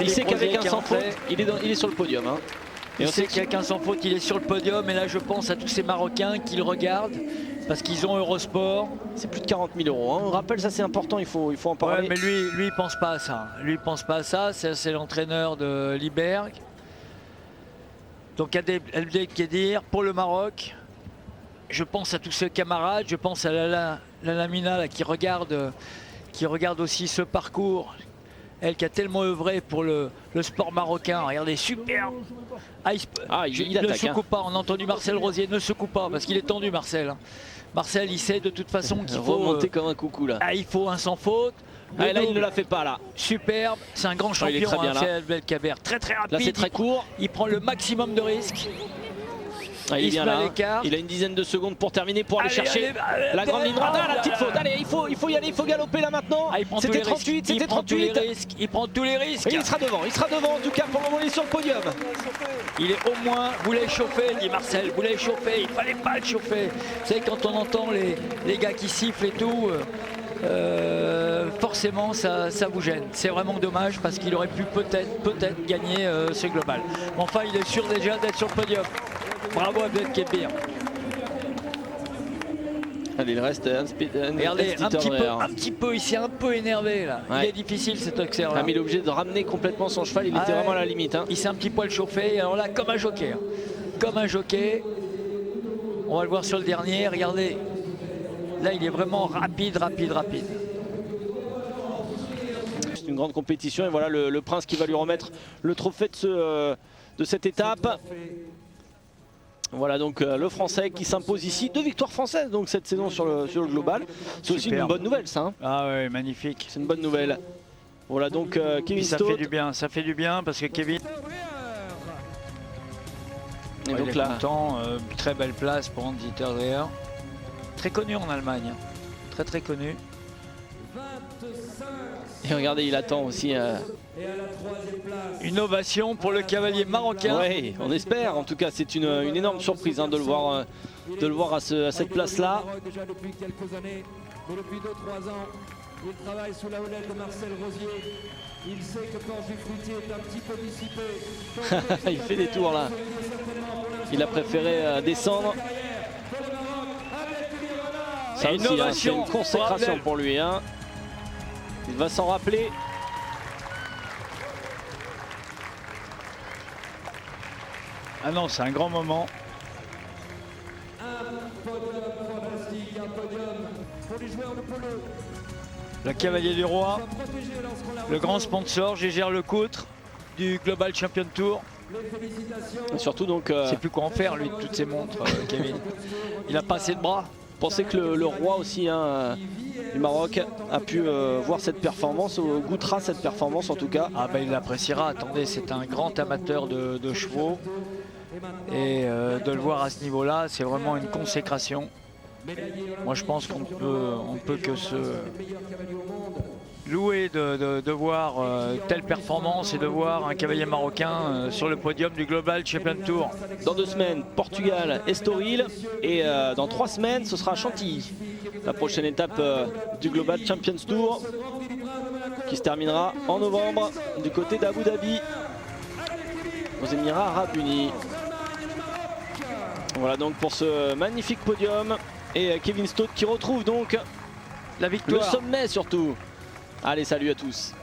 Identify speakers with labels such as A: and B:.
A: Il sait qu'avec un sans faute, il est sur le podium. Hein.
B: Et on sait qu'avec un sans faute, il est sur le podium. Et là, je pense à tous ces Marocains qui le regardent parce qu'ils ont Eurosport.
A: C'est plus de 40 000 €. Hein. On rappelle, ça c'est important, il faut en parler.
B: Ouais, mais lui, il pense pas à ça. Lui, il pense pas à ça. C'est l'entraîneur de Liberg. Donc, Abdelkader pour le Maroc. Je pense à tous ses camarades. Je pense à Lala Mina là, qui regarde aussi ce parcours. Elle qui a tellement œuvré pour le sport marocain. Regardez, superbe. Il ne secoue pas. On a entendu Marcel Rosier. Ne secoue pas parce qu'il est tendu, Marcel. Marcel, il sait de toute façon qu'il faut
A: remonter comme un coucou là.
B: Il faut un sans faute.
A: Là, il ne la fait pas là.
B: Superbe. C'est un grand champion.
A: Il est très bien là.
B: Abdelkader. Très très rapide.
A: Là, c'est très court.
B: Il prend le maximum de risques.
A: Il est bien là. Il a une dizaine de secondes pour terminer, pour aller chercher la grande ligne droite. La petite faute. Allez, il faut y aller, il faut galoper là maintenant. C'était 38, c'était 38.
B: Il prend tous les risques.
A: Et il sera devant en tout cas pour le moment il est sur le podium.
B: Il est au moins, vous l'avez chauffé, dit Marcel, vous l'avez chauffé, il fallait pas le chauffer. Vous savez quand on entend les gars qui sifflent et tout, forcément ça vous gêne. C'est vraiment dommage parce qu'il aurait pu peut-être gagner ce global. Enfin il est sûr déjà d'être sur le podium. Bravo Abdelkader.
A: Allez, il reste un
B: petit peu, il s'est un peu énervé là. Ouais. Il est difficile cet accès-là.
A: Ah, mais il est obligé de ramener complètement son cheval, il était vraiment à la limite. Hein.
B: Il s'est un petit poil chauffé, alors là comme un jockey. Comme un jockey. On va le voir sur le dernier, regardez. Là il est vraiment rapide.
A: C'est une grande compétition et voilà le prince qui va lui remettre le trophée de cette étape. Voilà donc le français qui s'impose ici, 2 victoires françaises donc cette saison sur le global. C'est aussi une bonne nouvelle ça. Hein.
B: Ah ouais, magnifique.
A: C'est une bonne nouvelle. Voilà donc Kevin Stott.
B: Ça fait du bien parce que Kevin.
A: Et donc là,
B: très belle place pour Andy Terdreher. Très connu en Allemagne, très connu.
A: Et regardez, il attend aussi
B: une ovation pour le cavalier marocain.
A: Oui, on espère. En tout cas, c'est une énorme surprise hein, de le voir à cette place-là.
C: Déjà depuis quelques années, mais depuis 2-3 ans, il travaille sous la houlette de Marcel Rosier. Il sait que quand Fruitier est un petit peu dissipé.
A: Il fait des tours là. Il a préféré descendre. Ça aussi, hein, c'est une consécration pour lui. Hein. Il va s'en rappeler.
B: Ah non, c'est un grand moment.
C: Un podium fantastique, un podium pour les joueurs de polo.
B: Le cavalier du roi, le grand sponsor, Gégère Lecoutre du Global Champion Tour.
A: Et surtout donc...
B: Il ne sait plus quoi en faire lui de toutes ces montres, Kevin. Il a pas assez de bras.
A: Pensez que le roi aussi hein, du Maroc a pu voir cette performance, goûtera cette performance en tout cas.
B: Ah bah il l'appréciera, attendez, c'est un grand amateur de chevaux. Et de le voir à ce niveau-là, c'est vraiment une consécration. Moi je pense qu'on ne peut que se louer de voir telle performance et de voir un cavalier marocain sur le podium du Global Champion Tour.
A: Dans 2 semaines, Portugal, Estoril et dans 3 semaines, ce sera Chantilly. La prochaine étape du Global Champions Tour qui se terminera en novembre du côté d'Abu Dhabi aux Émirats Arabes Unis. Voilà donc pour ce magnifique podium et Kevin Stott qui retrouve donc
B: la victoire.
A: Le sommet surtout. Allez, salut à tous.